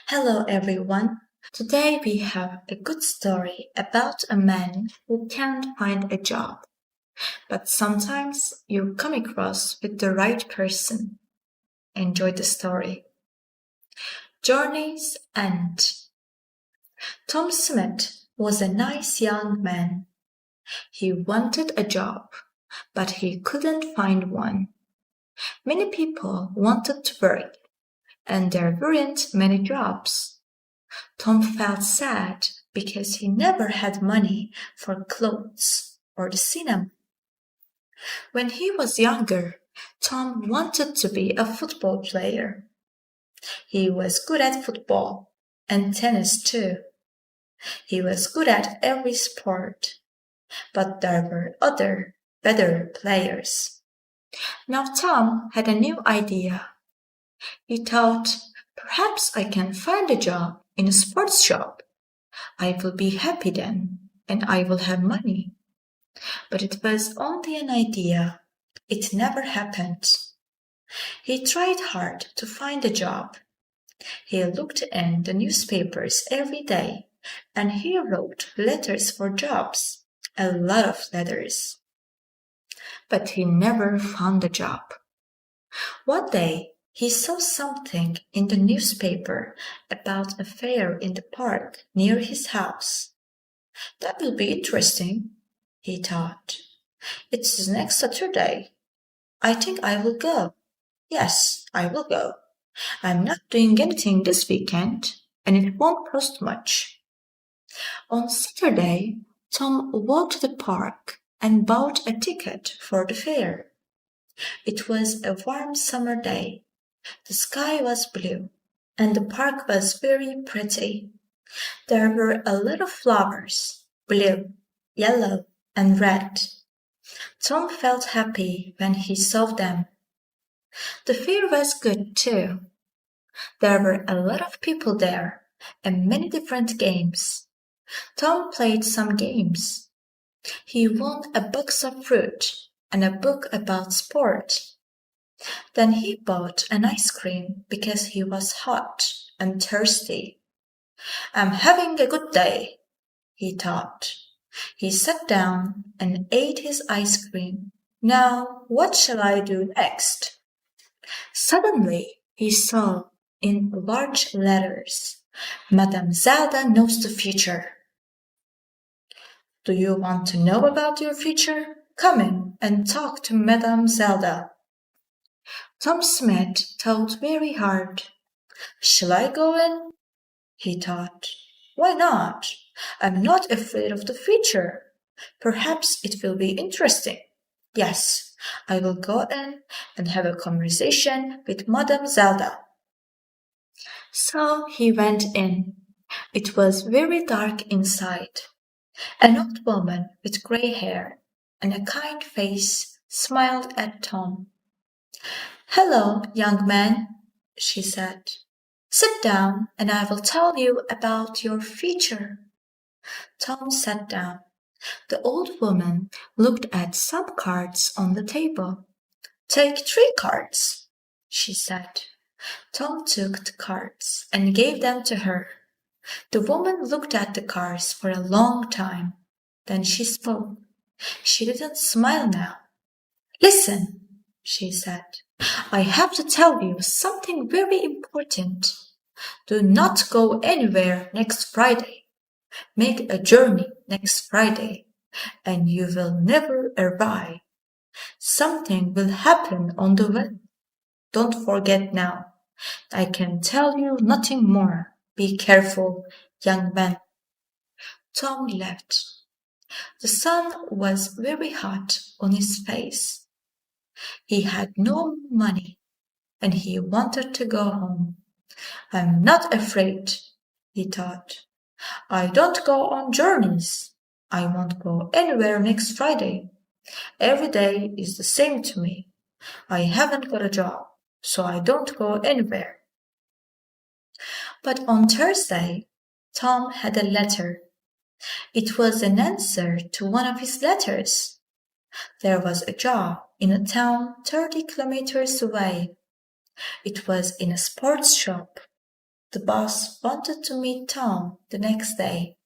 Hello everyone. Today we have a good story about a man who can't find a job, but sometimes you come across with the right person. Enjoy the story. Journey's End. Tom Smith was a nice young man. He wanted a job, but he couldn't find one. Many people wanted to work, and there weren't many jobs. Tom felt sad because he never had money for clothes or the cinema. When he was younger, Tom wanted to be a football player. He was good at football and tennis too. He was good at every sport, but there were other, better players. Now Tom had a new idea. He thought, perhaps I can find a job in a sports shop. I will be happy then, and I will have money. But it was only an idea. It never happened. He tried hard to find a job. He looked in the newspapers every day, and he wrote letters for jobs, a lot of letters. But he never found a job. One day, he saw something in the newspaper about a fair in the park near his house. That will be interesting, he thought. It's next Saturday. I think I will go. Yes, I will go. I'm not doing anything this weekend, and it won't cost much. On Saturday, Tom walked to the park and bought a ticket for the fair. It was a warm summer day. The sky was blue, and the park was very pretty. There were a lot of flowers, blue, yellow, and red. Tom felt happy when he saw them. The fair was good too. There were a lot of people there and many different games. Tom played some games. He won a box of fruit and a book about sport. Then he bought an ice cream because he was hot and thirsty. I'm having a good day, he thought. He sat down and ate his ice cream. Now, what shall I do next? Suddenly, he saw in large letters, Madame Zelda knows the future. Do you want to know about your future? Come in and talk to Madame Zelda. Tom Smith thought very hard. Shall I go in? He thought. Why not? I'm not afraid of the future. Perhaps it will be interesting. Yes, I will go in and have a conversation with Madame Zelda. So he went in. It was very dark inside. An old woman with grey hair and a kind face smiled at Tom. Hello, young man, she said. Sit down and I will tell you about your future. Tom sat down. The old woman looked at some cards on the table. Take 3 cards, she said. Tom took the cards and gave them to her. The woman looked at the cards for a long time. Then she spoke. She didn't smile now. Listen, she said. I have to tell you something very important. Do not go anywhere next Friday. Make a journey next Friday, and you will never arrive. Something will happen on the way. Don't forget now. I can tell you nothing more. Be careful, young man. Tom left. The sun was very hot on his face. He had no money, and he wanted to go home. I'm not afraid, he thought. I don't go on journeys. I won't go anywhere next Friday. Every day is the same to me. I haven't got a job, so I don't go anywhere. But on Thursday, Tom had a letter. It was an answer to one of his letters. There was a job in a town 30 kilometers away. It was in a sports shop. The boss wanted to meet Tom the next day.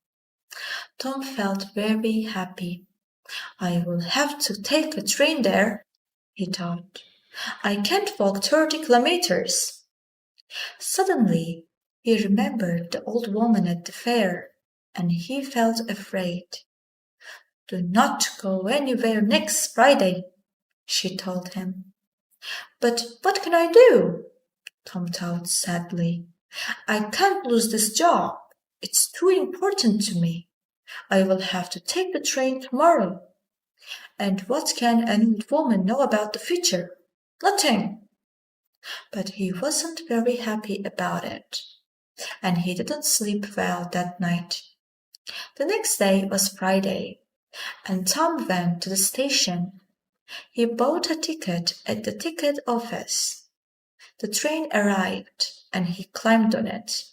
Tom felt very happy. I will have to take a train there, he thought. I can't walk 30 kilometers. Suddenly, he remembered the old woman at the fair, and he felt afraid. Do not go anywhere next Friday, she told him. But what can I do? Tom thought sadly. I can't lose this job. It's too important to me. I will have to take the train tomorrow. And what can an old woman know about the future? Nothing. But he wasn't very happy about it, and he didn't sleep well that night. The next day was Friday, and Tom went to the station. He bought a ticket at the ticket office. The train arrived, and he climbed on it.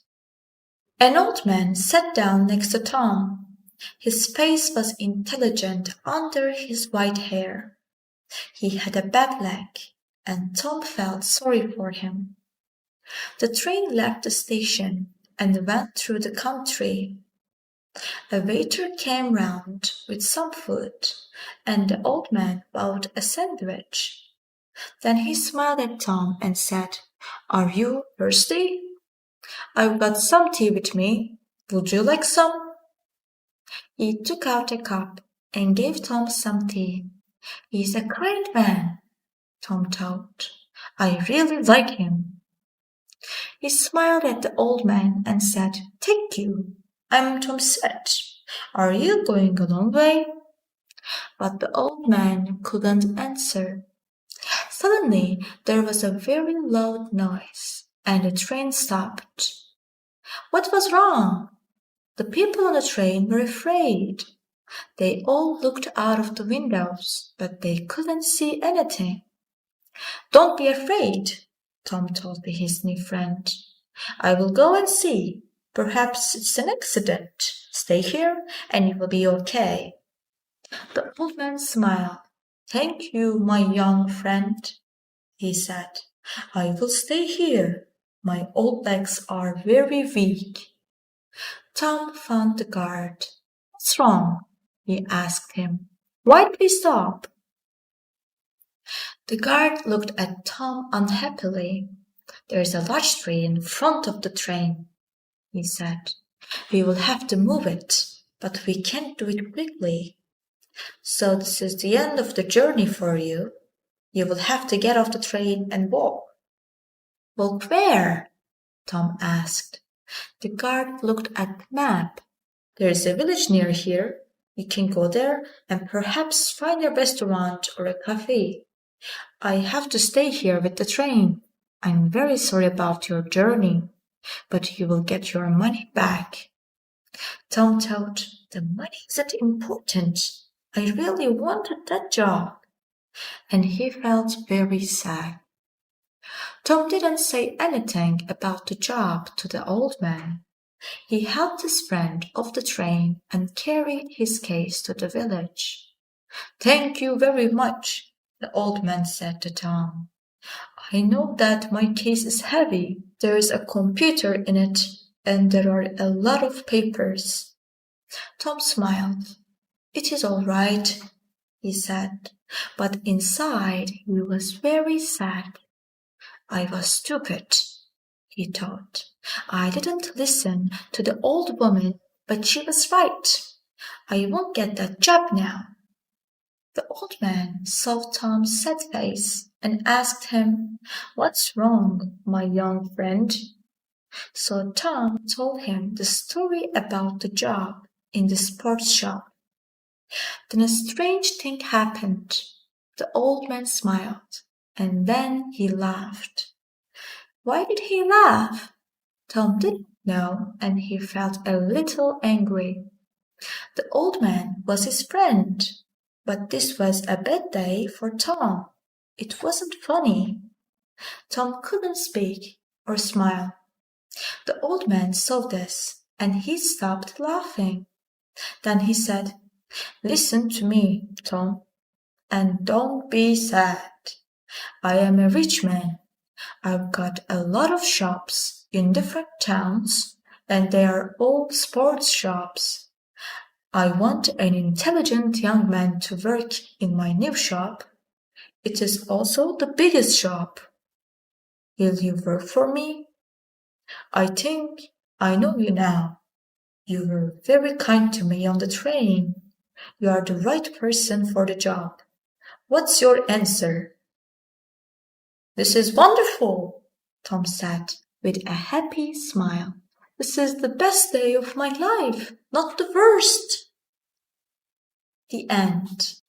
An old man sat down next to Tom. His face was intelligent under his white hair. He had a bad leg, and Tom felt sorry for him. The train left the station and went through the country. A waiter came round with some food, and the old man bought a sandwich. Then he smiled at Tom and said, Are you thirsty? I've got some tea with me. Would you like some? He took out a cup and gave Tom some tea. He's a kind man, Tom thought. I really like him. He smiled at the old man and said, Thank you. I'm Tom Smet. Are you going a long way? But the old man couldn't answer. Suddenly there was a very loud noise, and the train stopped. What was wrong? The people on the train were afraid. They all looked out of the windows, but they couldn't see anything. Don't be afraid, Tom told his new friend. I will go and see. Perhaps it's an accident. Stay here and you will be okay. The old man smiled. Thank you, my young friend, he said. I will stay here. My old legs are very weak. Tom found the guard. What's wrong? He asked him. Why did we stop? The guard looked at Tom unhappily. There's a large tree in front of the train, he said. We will have to move it, but we can't do it quickly. So this is the end of the journey for you. You will have to get off the train and walk. Walk where? Tom asked. The guard looked at the map. There's a village near here. You can go there and perhaps find a restaurant or a cafe. I have to stay here with the train. I'm very sorry about your journey, but you will get your money back. Tom thought, the money isn't important. I really wanted that job. And he felt very sad. Tom didn't say anything about the job to the old man. He helped his friend off the train and carried his case to the village. Thank you very much, the old man said to Tom. I know that my case is heavy. There is a computer in it, and there are a lot of papers. Tom smiled. It is all right, he said, but inside he was very sad. I was stupid, he thought. I didn't listen to the old woman, but she was right. I won't get that job now. The old man saw Tom's sad face and asked him, What's wrong, my young friend? So Tom told him the story about the job in the sports shop. Then a strange thing happened. The old man smiled, and then he laughed. Why did he laugh? Tom didn't know, and he felt a little angry. The old man was his friend, but this was a bad day for Tom. It wasn't funny. Tom couldn't speak or smile. The old man saw this, and he stopped laughing. Then he said, Listen to me, Tom, and don't be sad. I am a rich man. I've got a lot of shops. in different towns, and they are all sports shops. I want an intelligent young man to work in my new shop. It is also the biggest shop. Will you work for me? I think I know you now. You were very kind to me on the train. You are the right person for the job. What's your answer? This is wonderful, Tom said with a happy smile. This is the best day of my life, not the worst. The end.